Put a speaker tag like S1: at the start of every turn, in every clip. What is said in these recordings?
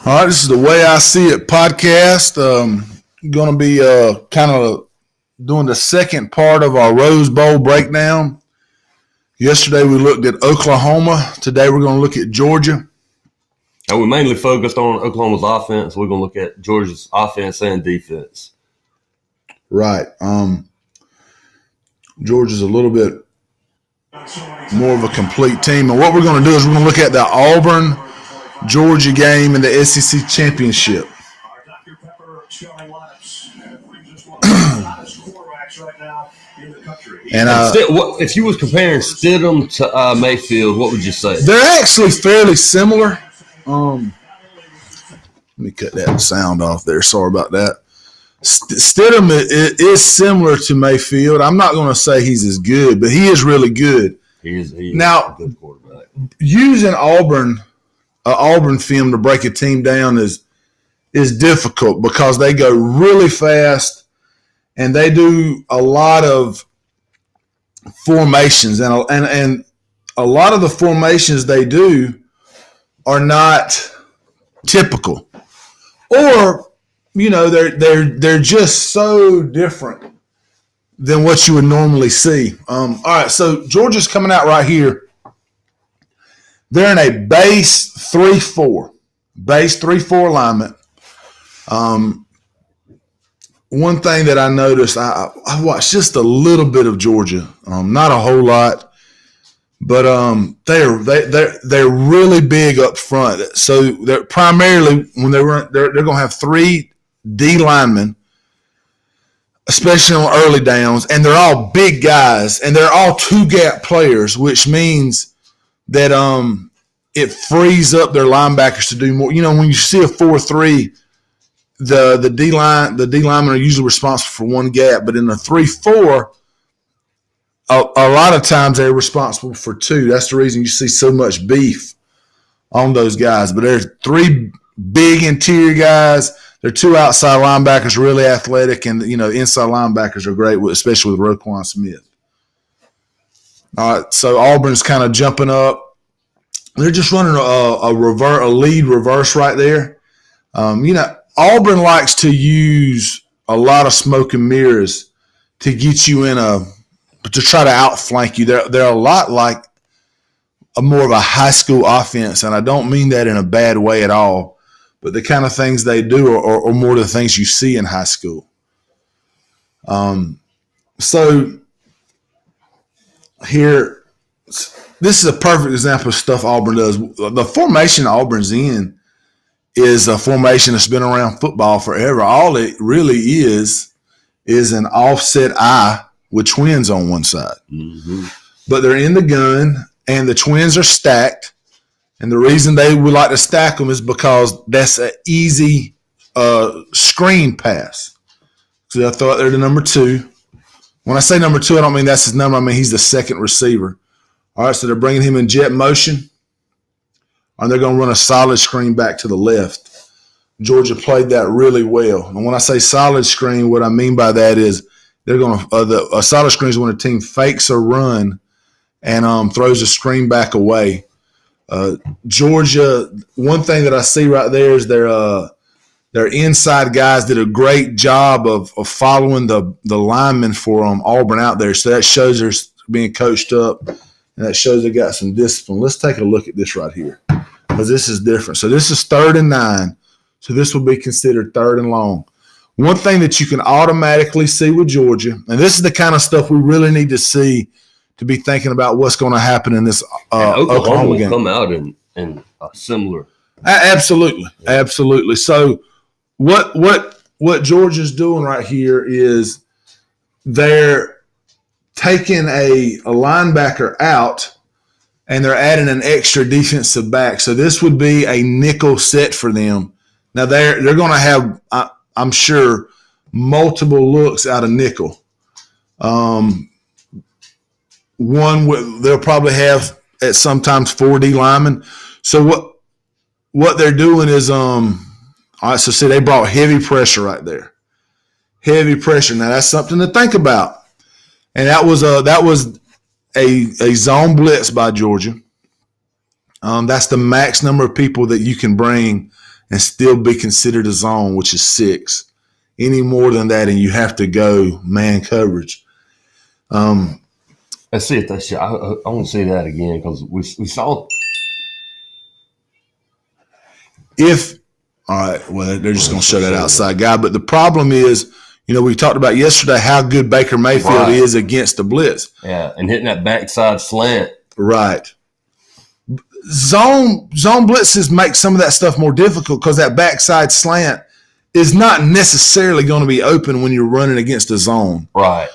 S1: All right, this is the Way I See It podcast. Going to be kind of doing the second part of our Rose Bowl breakdown. Yesterday we looked at Oklahoma. Today we're going to look at Georgia.
S2: And we mainly focused on Oklahoma's offense. We're going to look at Georgia's offense and defense.
S1: Right. Georgia's a little bit more of a complete team. And what we're going to do is we're going to look at the Auburn Georgia game in the SEC championship. And
S2: if you was comparing Stidham to Mayfield, what would you say?
S1: They're actually fairly similar. Let me cut that sound off there. Sorry about that. Stidham is similar to Mayfield. I'm not going to say he's as good, but he is really good.
S2: He is
S1: now,
S2: a good quarterback.
S1: Using Auburn film to break a team down is difficult because they go really fast and they do a lot of formations and a lot of the formations they do are not typical, or they're just so different than what you would normally see. All right, so Georgia's coming out right here. They're in a base 3-4 alignment. One thing that I noticed, I watched just a little bit of Georgia, not a whole lot, but they're really big up front. So they're primarily when they're going to have 3 D linemen, especially on early downs, and they're all big guys, and they're all 2-gap players, which means that it frees up their linebackers to do more. You know, when you see a 4-3, the D linemen are usually responsible for 1 gap, but in a 3-4, a lot of times they're responsible for 2. That's the reason you see so much beef on those guys. But there's 3 big interior guys. There are 2 outside linebackers, really athletic, and inside linebackers are great, especially with Roquan Smith. All right, so Auburn's kind of jumping up. They're just running a lead reverse right there. Auburn likes to use a lot of smoke and mirrors to get you to try to outflank you. They're a lot like more of a high school offense, and I don't mean that in a bad way at all. But the kind of things they do are more the things you see in high school. So here. This is a perfect example of stuff Auburn does. The formation Auburn's in is a formation that's been around football forever. All it really is an offset I with twins on one side.
S2: Mm-hmm.
S1: But they're in the gun, and the twins are stacked. And the reason they would like to stack them is because that's an easy screen pass. So they'll throw it there to number 2. When I say number 2, I don't mean that's his number. I mean he's the second receiver. All right, so they're bringing him in jet motion, and they're going to run a solid screen back to the left. Georgia played that really well. And when I say solid screen, what I mean by that is they're going to a solid screen is when a team fakes a run and throws a screen back away. Georgia, one thing that I see right there is their inside guys did a great job of following the linemen for Auburn out there. So that shows they're being coached up. And that shows they got some discipline. Let's take a look at this right here because this is different. So this is 3rd and 9. So this will be considered 3rd and long. One thing that you can automatically see with Georgia, and this is the kind of stuff we really need to see to be thinking about what's going to happen in this Oklahoma game.
S2: Will come out in similar.
S1: Absolutely. Absolutely. So what Georgia's doing right here is they're taking a linebacker out, and they're adding an extra defensive back. So this would be a nickel set for them. Now they're going to have, I'm sure, multiple looks out of nickel. They'll probably have at sometimes 4D linemen. So what they're doing is, all right. So see, they brought heavy pressure right there. Heavy pressure. Now that's something to think about. And that was a zone blitz by Georgia. That's the max number of people that you can bring and still be considered a zone, which is 6. Any more than that, and you have to go man coverage.
S2: Let's see if that's. I want to see that again because we saw.
S1: All right, well, they're just going to show that outside guy. But the problem is, we talked about yesterday how good Baker Mayfield is against the blitz.
S2: Yeah, and hitting that backside slant.
S1: Right. Zone blitzes make some of that stuff more difficult because that backside slant is not necessarily going to be open when you're running against a zone.
S2: Right.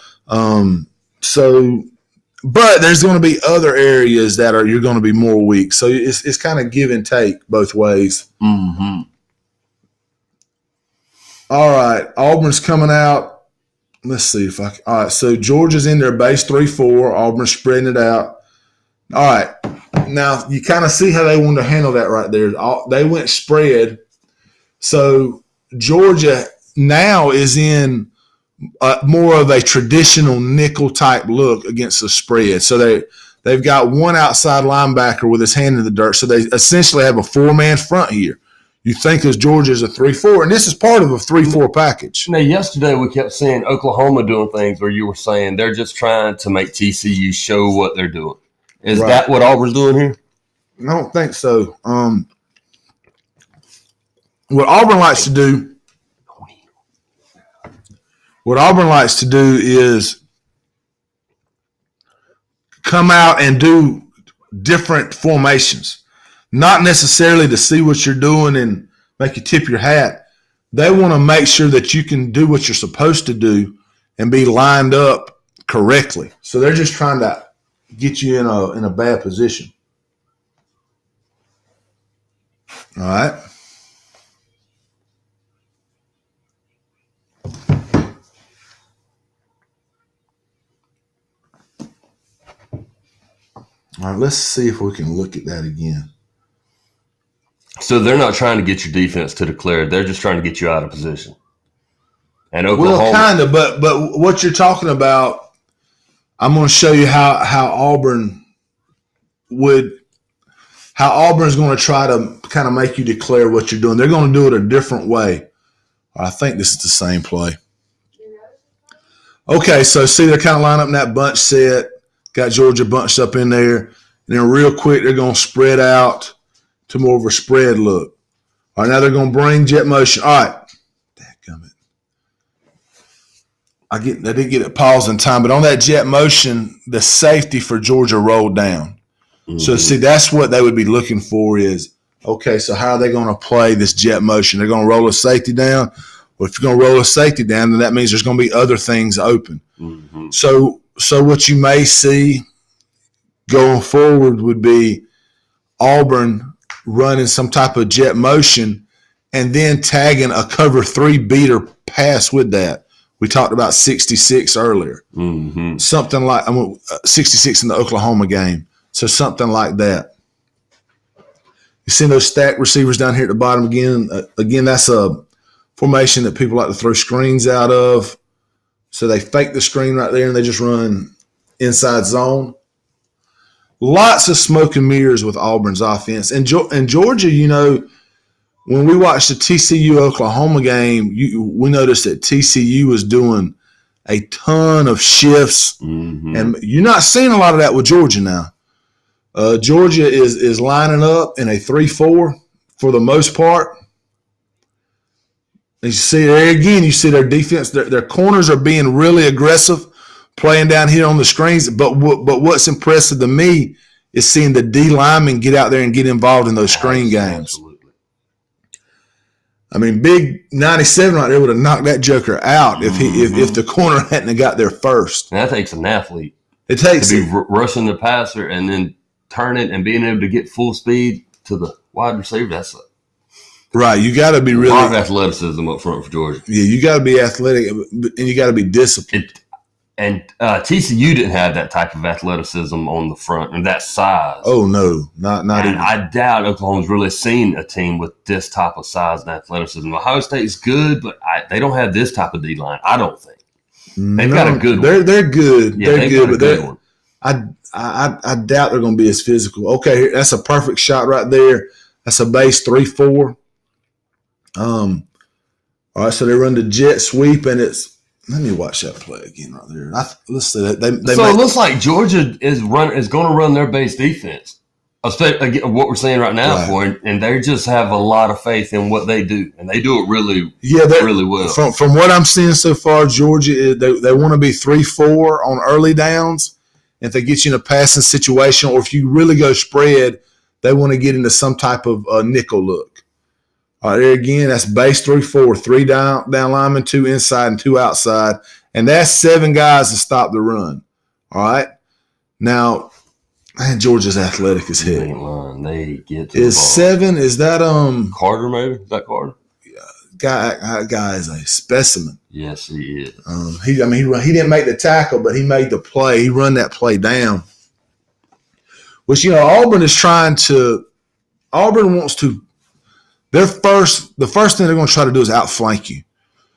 S1: But there's going to be other areas that you're going to be more weak. So it's kind of give and take both ways.
S2: Mm-hmm.
S1: All right, Auburn's coming out. Let's see if all right, so Georgia's in their base 3-4. Auburn's spreading it out. All right, now you kind of see how they wanted to handle that right there. They went spread. So Georgia now is in more of a traditional nickel type look against the spread. So they've got one outside linebacker with his hand in the dirt. So they essentially have a 4-man front here. You think as Georgia's a 3-4, and this is part of a 3-4 package.
S2: Now, yesterday we kept seeing Oklahoma doing things where you were saying they're just trying to make TCU show what they're doing. Is that what Auburn's doing here?
S1: I don't think so. What Auburn likes to do is come out and do different formations. Not necessarily to see what you're doing and make you tip your hat. They want to make sure that you can do what you're supposed to do and be lined up correctly. So they're just trying to get you in a bad position. All right. All right, let's see if we can look at that again.
S2: So they're not trying to get your defense to declare. They're just trying to get you out of position. And Oklahoma,
S1: well, kind of, but what you're talking about, I'm going to show you how Auburn is going to try to kind of make you declare what you're doing. They're going to do it a different way. I think this is the same play. Okay, so see they're kind of lining up in that bunch set. Got Georgia bunched up in there. And then real quick they're going to spread out to more of a spread look. All right, now they're going to bring jet motion. All right. Dadgummit. I didn't get it paused in time, but on that jet motion, the safety for Georgia rolled down. Mm-hmm. So, see, that's what they would be looking for is, okay, so how are they going to play this jet motion? They're going to roll a safety down. Well, if you're going to roll a safety down, then that means there's going to be other things open. Mm-hmm. So what you may see going forward would be Auburn running some type of jet motion and then tagging a cover 3 beater pass with that. We talked about 66 earlier. Mm-hmm. Something like 66 in the Oklahoma game. So something like that. You see those stacked receivers down here at the bottom again? Again, that's a formation that people like to throw screens out of. So they fake the screen right there and they just run inside zone. Lots of smoke and mirrors with Auburn's offense. And Georgia, when we watched the TCU-Oklahoma game, we noticed that TCU was doing a ton of shifts. Mm-hmm. And you're not seeing a lot of that with Georgia now. Georgia is lining up in a 3-4 for the most part. And you see there again, you see their defense, their corners are being really aggressive, playing down here on the screens. But what's impressive to me is seeing the D linemen get out there and get involved in those screen games. Absolutely. I mean, big 97 right there would have knocked that joker out if the corner hadn't got there first.
S2: And that takes an athlete.
S1: It takes
S2: to be rushing the passer and then turning and being able to get full speed to the wide receiver. That's
S1: right. You got to be really
S2: a lot of athleticism up front for Georgia.
S1: Yeah, you got to be athletic and you got to be disciplined.
S2: And TCU didn't have that type of athleticism on the front and that size.
S1: Oh no, not even.
S2: I doubt Oklahoma's really seen a team with this type of size and athleticism. Ohio State is good, but they don't have this type of D line. I don't think they've got a good one.
S1: They're good.
S2: Yeah,
S1: they're good, but I doubt they're going to be as physical. Okay, that's a perfect shot right there. That's a base 3-4. All right, so they run the jet sweep, and it's – let me watch that play again right there. Let's see that.
S2: So it looks like Georgia is going to run their base defense. Again, what we're saying right now for it, and they just have a lot of faith in what they do, and they do it really well.
S1: From what I'm seeing so far, Georgia, they want to be 3-4 on early downs. If they get you in a passing situation, or if you really go spread, they want to get into some type of nickel look. All right, there again, that's base 3-4, 3 down linemen, 2 inside and 2 outside, and that's 7 guys to stop the run. All right, now. Man, Georgia's athletic as heck.
S2: They get to
S1: is
S2: the ball.
S1: 7? Is that
S2: Carter? Maybe is that Carter?
S1: Guy is a specimen.
S2: Yes, he is.
S1: He didn't make the tackle, but he made the play. He run that play down. Which Auburn is trying to. Auburn wants to. The first thing they're going to try to do is outflank you.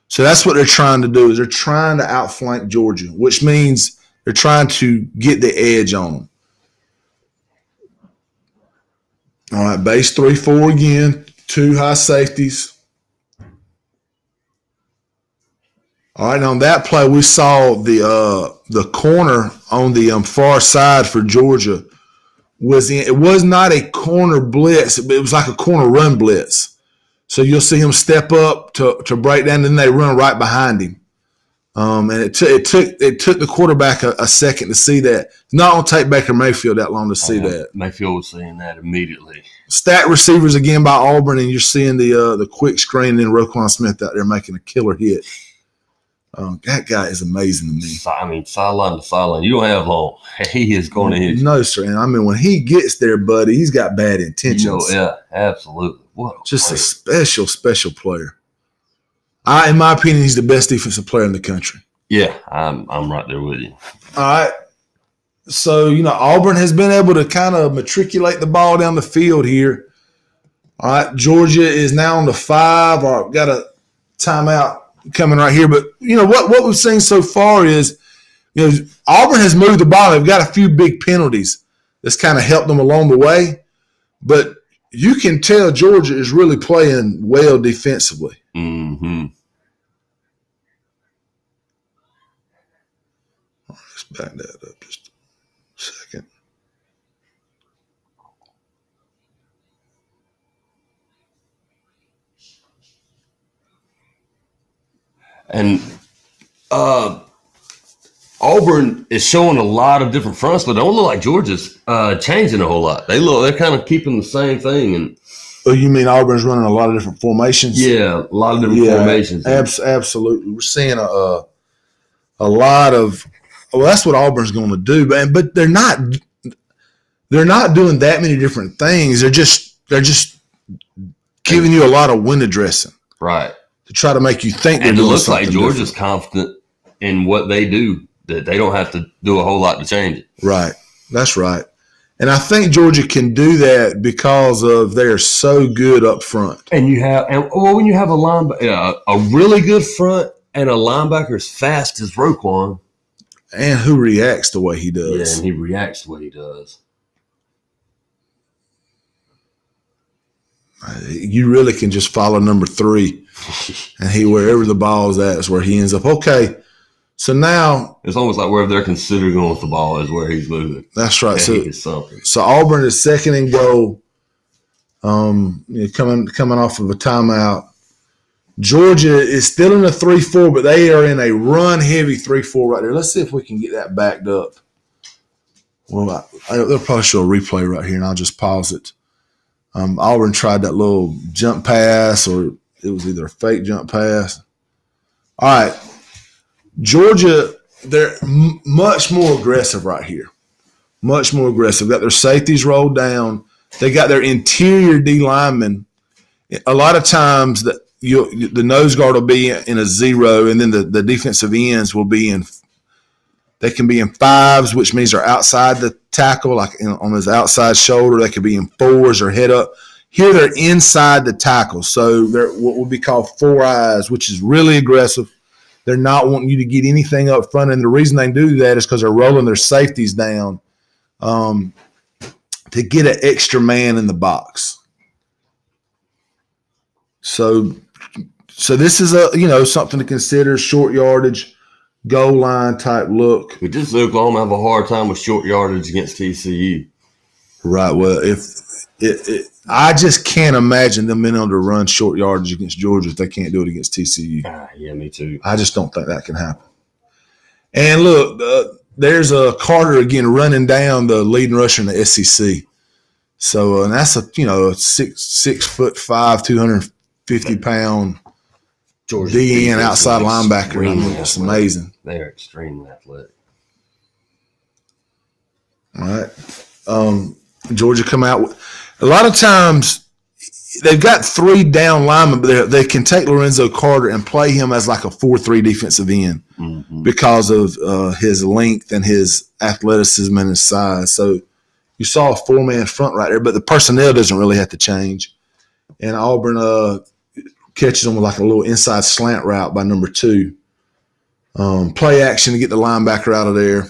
S1: So that's what they're trying to do. Is they're trying to outflank Georgia, which means they're trying to get the edge on them. All right, base 3-4 again, 2 high safeties. All right, and on that play, we saw the corner on the far side for Georgia was in. It was not a corner blitz, but it was like a corner run blitz. So you'll see him step up to break down, and then they run right behind him. And it took the quarterback a second to see that. It's not going to take Baker Mayfield that long to see that.
S2: Mayfield was seeing that immediately.
S1: Stacked receivers again by Auburn, and you're seeing the quick screen, and then Roquan Smith out there making a killer hit. That guy is amazing to me.
S2: I mean, sideline to sideline. You don't have long. He is going to hit you.
S1: No, sir. And I mean, when he gets there, buddy, he's got bad intentions.
S2: Yeah, absolutely. What
S1: just player. A special player. In my opinion, he's the best defensive player in the country.
S2: Yeah, I'm right there with you.
S1: All right. So, Auburn has been able to kind of matriculate the ball down the field here. All right. Georgia is now on the 5. Or got a timeout coming right here. But, what we've seen so far is, Auburn has moved the ball. They've got a few big penalties that's kind of helped them along the way. But you can tell Georgia is really playing well defensively.
S2: Mm-hmm.
S1: Let's back that up just a second.
S2: And Auburn is showing a lot of different fronts, but it don't look like Georgia's changing a whole lot. They're kind of keeping the same thing. And
S1: oh, you mean Auburn's running a lot of different formations?
S2: Yeah, a lot of different formations.
S1: Absolutely. We're seeing a lot of – well, that's what Auburn's going to do. But they're not doing that many different things. They're just giving you a lot of window dressing.
S2: Right.
S1: To try to make you think they're
S2: doing
S1: something
S2: different. And it looks like Georgia's
S1: different.
S2: confident in what they do, that they don't have to do a whole lot to change it.
S1: Right. That's right. And I think Georgia can do that because of they're so good up front.
S2: And when you have a really good front and a linebacker as fast as Roquan.
S1: And who reacts the way he does.
S2: Yeah, and he reacts the way he does.
S1: You really can just follow number 3. And wherever the ball is at is where he ends up. Okay. So now
S2: it's almost like wherever they're considering going with the ball is where he's moving.
S1: That's right.
S2: So
S1: Auburn is 2nd and goal. Coming off of a timeout. Georgia is still in a 3-4, but they are in a run-heavy 3-4 right there. Let's see if we can get that backed up. Well, they'll probably show a replay right here, and I'll just pause it. Auburn tried that little jump pass, or it was either a fake jump pass. All right. Georgia, they're much more aggressive right here. Much more aggressive. Got their safeties rolled down. They got their interior D linemen. A lot of times the nose guard will be in a 0, and then the defensive ends will be in. They can be in 5s, which means they're outside the tackle, like on his outside shoulder. They could be in 4s or head up. Here they're inside the tackle, so they're what would be called 4 eyes, which is really aggressive. They're not wanting you to get anything up front, and the reason they do that is because they're rolling their safeties down to get an extra man in the box. So So this is something to consider, short yardage, goal line type look.
S2: But just Oklahoma have a hard time with short yardage against TCU.
S1: Right. Well, I just can't imagine them being able to run short yardage against Georgia if they can't do it against TCU.
S2: Yeah, me too.
S1: I just don't think that can happen. And look, there's Carter again running down the leading rusher in the SEC. So and that's a 6'5", 250 pound DN outside linebacker. I mean, it's amazing.
S2: They are extremely athletic.
S1: All right. Georgia come out with, a lot of times they've got 3 down linemen, but they can take Lorenzo Carter and play him as like a 4-3 defensive end because of his length and his athleticism and his size. So you saw a 4-man front right there, but the personnel doesn't really have to change. And Auburn catches them with like a little inside slant route by number 2. Play action to get the linebacker out of there.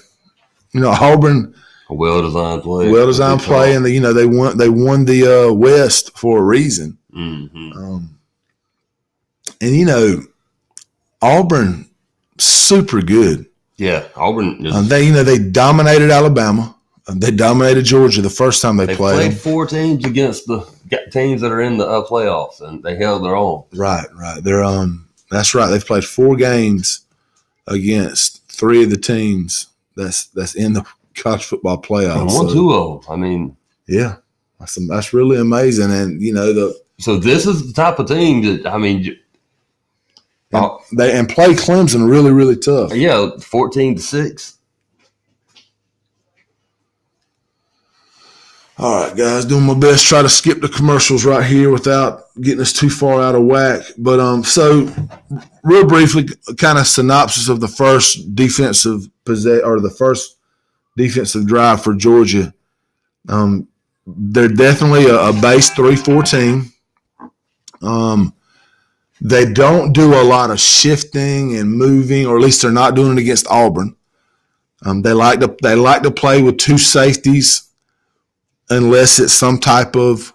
S1: Auburn.
S2: A well-designed play.
S1: Well-designed play, and they won the West for a reason.
S2: Mm-hmm.
S1: And Auburn, super good.
S2: Yeah, Auburn.
S1: They dominated Alabama. They dominated Georgia the first time they played.
S2: They played 4 teams against the teams that are in the playoffs, and they held their own.
S1: Right. They're that's right. They've played 4 games against 3 of the teams that's in the college football playoffs.
S2: And won 2 of them. I mean,
S1: yeah, that's really amazing. And
S2: so this is the type of team that
S1: they play Clemson really, really tough.
S2: Yeah, 14-6.
S1: All right, guys, doing my best. Try to skip the commercials right here without getting us too far out of whack. But so real briefly, kind of synopsis of the first defensive defensive drive for Georgia. They're definitely a base 3-4 team. They don't do a lot of shifting and moving, or at least they're not doing it against Auburn. They like to play with 2 safeties, unless it's some type of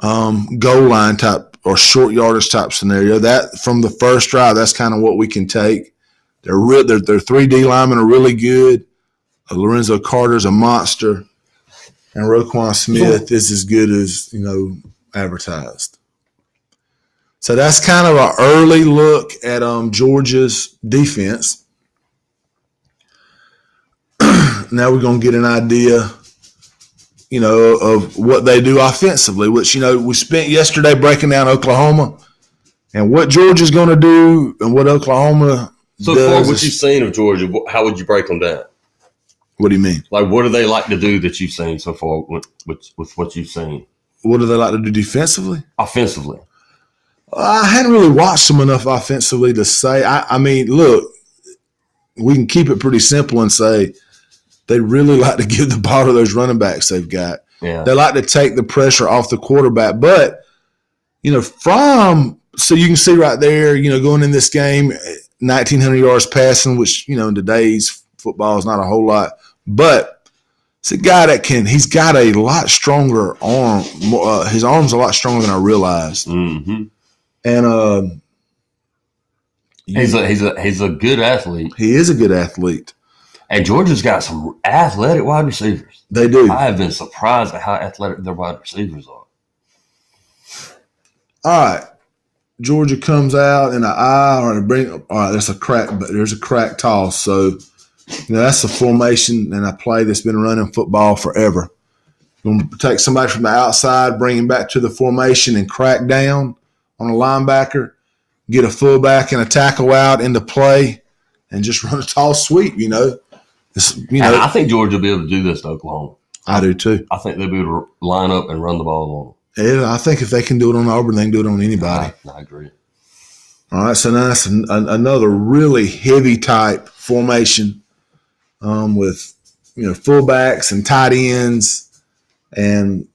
S1: goal line type or short yardage type scenario. That from the first drive, that's kind of what we can take. Their 3D linemen are really good. Lorenzo Carter's a monster, and Roquan Smith is as good as advertised. So that's kind of an early look at Georgia's defense. Now we're going to get an idea, of what they do offensively, which, we spent yesterday breaking down Oklahoma and what Georgia's going to do and what Oklahoma does.
S2: So far, what you've seen of Georgia, how would you break them down?
S1: What do you mean?
S2: Like, what do they like to do that you've seen so far with what you've seen?
S1: What do they like to do defensively?
S2: Offensively.
S1: I hadn't really watched them enough offensively to say. I mean, look, we can keep it pretty simple and say they really like to give the ball to those running backs they've got.
S2: Yeah.
S1: They like to take the pressure off the quarterback. But, so you can see right there, going in this game, 1,900 yards passing, which, in today's football is not a whole lot. But it's a guy he's got a lot stronger arm. His arm's a lot stronger than I realized.
S2: Mm-hmm.
S1: And
S2: he's a good athlete.
S1: He is a good athlete.
S2: And Georgia's got some athletic wide receivers.
S1: They do.
S2: I have been surprised at how athletic their wide receivers are.
S1: All right. Georgia comes out in an eye or all right, there's a crack toss. So that's a formation and a play that's been running football forever. You're going to take somebody from the outside, bring him back to the formation and crack down on a linebacker, get a fullback and a tackle out into play, and just run a toss sweep,
S2: I think Georgia will be able to do this to Oklahoma.
S1: I do too.
S2: I think they'll be able to line up and run the ball on them.
S1: Yeah, I think if they can do it on Auburn, they can do it on anybody.
S2: I agree.
S1: All right, so now that's another really heavy type formation with fullbacks and tight ends, and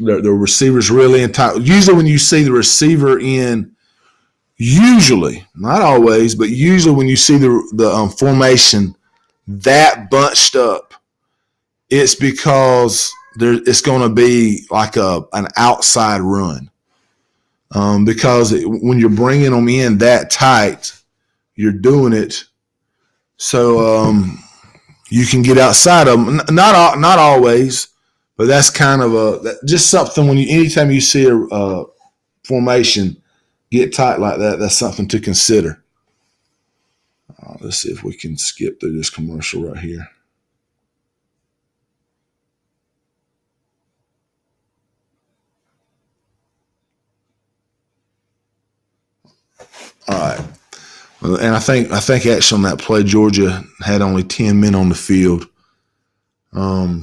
S1: the receivers really in tight. Usually, when you see the receiver in, not always, but usually when you see the formation that bunched up, it's because it's going to be like an outside run. because when you're bringing them in that tight, you're doing it so you can get outside of them. Not always, but that's kind of just something anytime you see a formation get tight like that, that's something to consider. Let's see if we can skip through this commercial right here. All right. And I think actually on that play, Georgia had only 10 men on the field. But,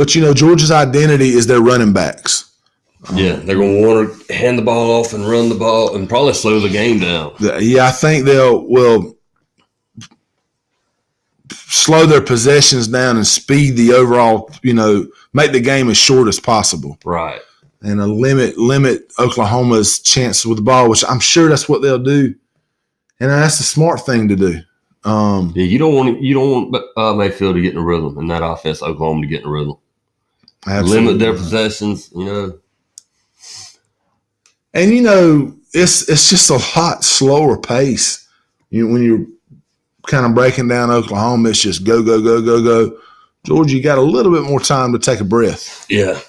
S1: Georgia's identity is their running backs.
S2: Yeah, they're going to want to hand the ball off and run the ball and probably slow the game down.
S1: Yeah, I think will slow their possessions down and speed the overall, make the game as short as possible.
S2: Right. And
S1: limit Oklahoma's chances with the ball, which I'm sure that's what they'll do. And that's the smart thing to do.
S2: You don't want Mayfield to get in a rhythm and that offense, Oklahoma, to get in a rhythm. Absolutely. Limit their possessions,
S1: And it's just a lot slower pace. When you're kind of breaking down Oklahoma, it's just go, go, go, go, go. Georgia, you got a little bit more time to take a breath.
S2: Yeah.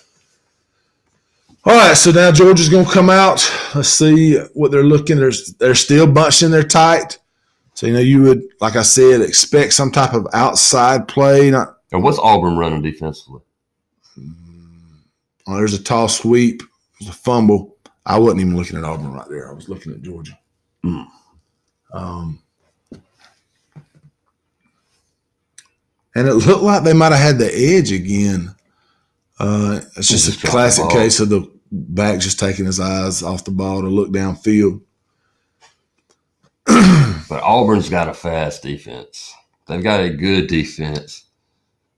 S1: All right, so now Georgia's going to come out. Let's see what they're looking. They're still bunched in there tight. So, you would, like I said, expect some type of outside play.
S2: And what's Auburn running defensively?
S1: Oh, there's a tall sweep. There's a fumble. I wasn't even looking at Auburn right there. I was looking at Georgia. And it looked like they might have had the edge again. It's just a classic case of the back just taking his eyes off the ball to look downfield.
S2: But Auburn's got a fast defense. They've got a good defense.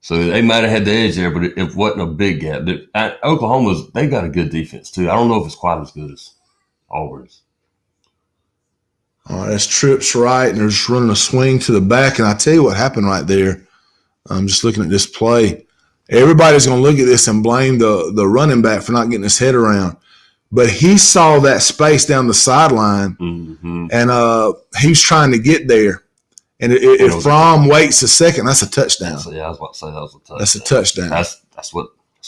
S2: So they might have had the edge there, but it wasn't a big gap. Oklahoma's, they got a good defense too. I don't know if it's quite as good as Auburn's.
S1: All right, that's trips right, and they're just running a swing to the back. And I tell you what happened right there. I'm just looking at this play. Everybody's going to look at this and blame the running back for not getting his head around. But he saw that space down the sideline, and he was trying to get there. And if Fromm waits a second, that's a touchdown.
S2: I was about to say that was a touchdown.
S1: That's a touchdown.
S2: That's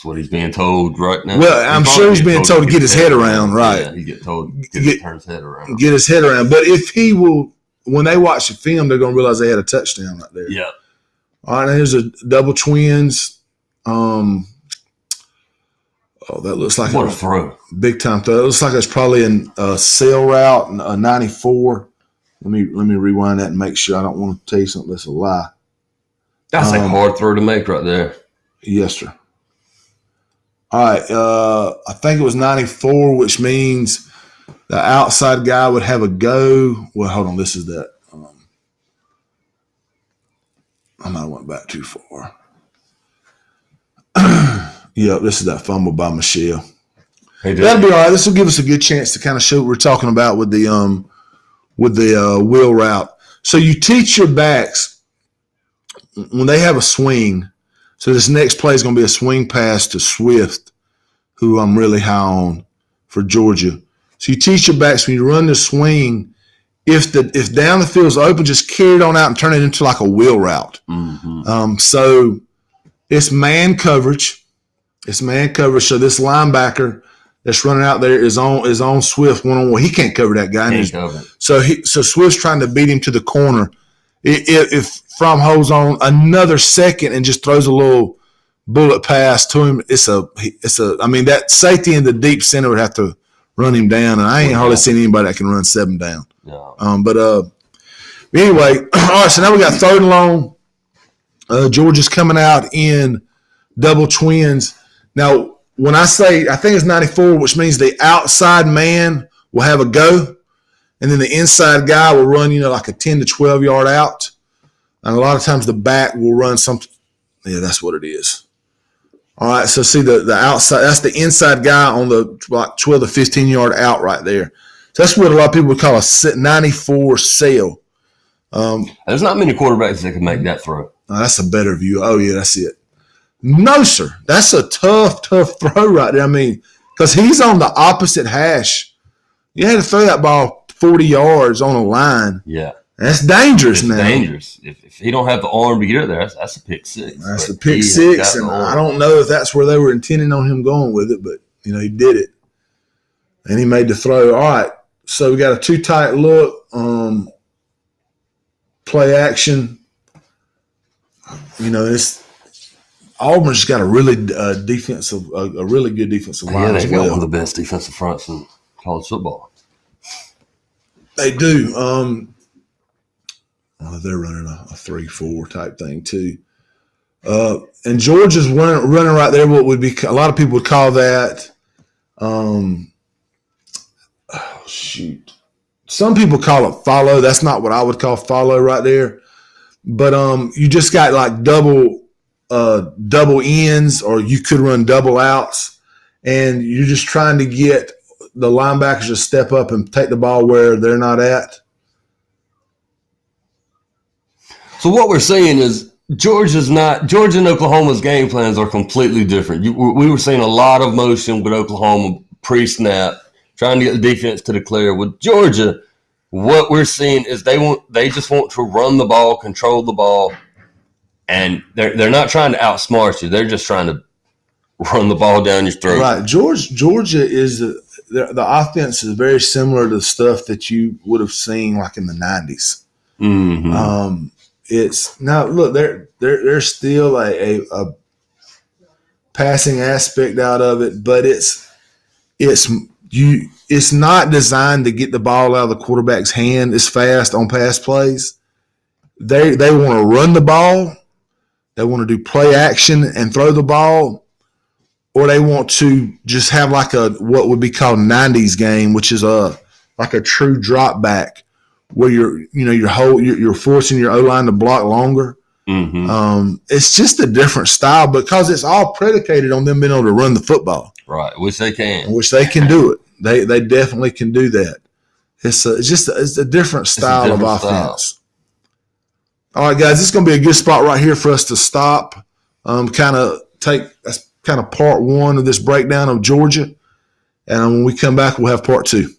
S2: what he's being told right now.
S1: Well, I'm sure he's being told to get his head around, right?
S2: Yeah, he get told to turn his head around.
S1: Get his head around. But if he will, when they watch the film, they're going to realize they had a touchdown right there.
S2: Yeah.
S1: All right, now here's a double twins. That looks like
S2: what a throw.
S1: Big time throw. It looks like it's probably a sail route, a 94. Let me rewind that and make sure. I don't want to tell you something that's a lie.
S2: That's a hard throw to make right there.
S1: Yes, sir. All right. I think it was 94, which means the outside guy would have a go. Well, hold on. This is that. I might have went back too far. Yeah, this is that fumble by Michelle.
S2: Hey,
S1: that'll be all right. This will give us a good chance to kind of show what we're talking about with the wheel route. So you teach your backs when they have a swing. So this next play is going to be a swing pass to Swift, who I'm really high on for Georgia. So you teach your backs when you run the swing, if down the field is open, just carry it on out and turn it into like a wheel route. So it's man coverage. It's man coverage. So this linebacker that's running out there is on Swift one-on-one. He can't cover that guy. So Swift's trying to beat him to the corner. If Fromm holds on another second and just throws a little bullet pass to him, I mean, that safety in the deep center would have to run him down, and I ain't hardly seen anybody that can run 7 down.
S2: No.
S1: But anyway, all right, so now we got 3rd and long. Georgia's coming out in double twins. Now, when I say, I think it's 94, which means the outside man will have a go, and then the inside guy will run, like a 10 to 12 yard out. And a lot of times the back will run something. Yeah, that's what it is. All right, so see the outside, that's the inside guy on the 12 to 15 yard out right there. So that's what a lot of people would call a 94 sail.
S2: There's not many quarterbacks that can make that throw.
S1: That's a better view. Oh, yeah, that's it. No, sir. That's a tough throw right there. I mean, because he's on the opposite hash. You had to throw that ball 40 yards on a line.
S2: Yeah.
S1: That's dangerous now.
S2: Dangerous. If he don't have the arm to get it there, that's a pick six.
S1: That's a pick six, and I don't know if that's where they were intending on him going with it, but, he did it. And he made the throw. All right, so we got a too tight look, play action. Auburn's got a really good defensive line as
S2: they've
S1: well.
S2: got one of the best defensive fronts in college football.
S1: They do. They're running a 3-4 type thing too. And Georgia's running right there. What would be a lot of people would call that. Some people call it follow. That's not what I would call follow right there. But you just got like double ends, or you could run double outs, and you're just trying to get the linebackers to step up and take the ball where they're not at.
S2: So what we're saying is Georgia and Oklahoma's game plans are completely different. We were seeing a lot of motion with Oklahoma pre-snap, trying to get the defense to declare. With Georgia, what we're seeing is they just want to run the ball, control the ball, and they're not trying to outsmart you. They're just trying to run the ball down your throat.
S1: Right. Georgia is the offense is very similar to the stuff that you would have seen like in the 90s.
S2: Mm-hmm.
S1: It's now look, there's still a passing aspect out of it, but it's not designed to get the ball out of the quarterback's hand as fast on pass plays. They want to run the ball, they want to do play action and throw the ball, or they want to just have like what would be called 90s game, which is like a true drop back, where you're forcing your O-line to block longer.
S2: Mm-hmm.
S1: It's just a different style because it's all predicated on them being able to run the football.
S2: Right, which they can.
S1: Which they can do it. They definitely can do that. It's a different style of offense. All right, guys, this is going to be a good spot right here for us to stop. That's kind of part one of this breakdown of Georgia. And when we come back, we'll have part two.